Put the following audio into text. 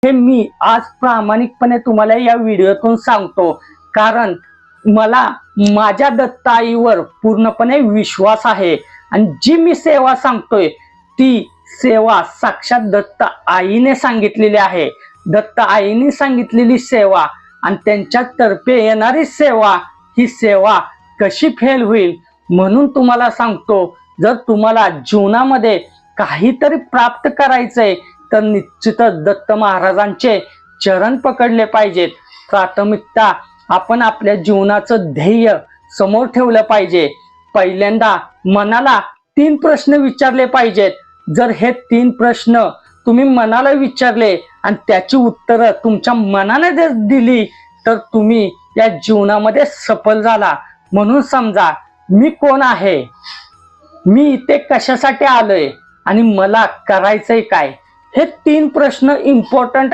हे मी आज प्रामाणिकपणे तुम्हाला या व्हिडिओतून सांगतो, कारण मला माझ्या दत्त आईवर पूर्णपणे विश्वास आहे आणि जी मी सेवा सांगतोय ती सेवा साक्षात दत्त आईने सांगितलेली आहे. दत्त आईने सांगितलेली सेवा आणि त्यांच्यातर्फे येणारी सेवा, ही सेवा कशी फेल होईल म्हणून तुम्हाला सांगतो. जर तुम्हाला जीवनामध्ये काहीतरी प्राप्त करायचंय तर निश्चितच दत्त महाराजांचे चरण पकडले पाहिजेत. प्राथमिकता आपण आपल्या जीवनाचं ध्येय समोर ठेवलं पाहिजे. पहिल्यांदा मनाला 3 प्रश्न विचारले पाहिजेत. जर हे 3 प्रश्न तुम्ही मनाला विचारले आणि त्याची उत्तरं तुमच्या मनाने जर दिली तर तुम्ही या जीवनामध्ये सफल झाला. म्हणून समजा, मी कोण आहे, मी इथे कशासाठी आलोय आणि मला करायचंय काय, हे 3 प्रश्न इम्पॉर्टंट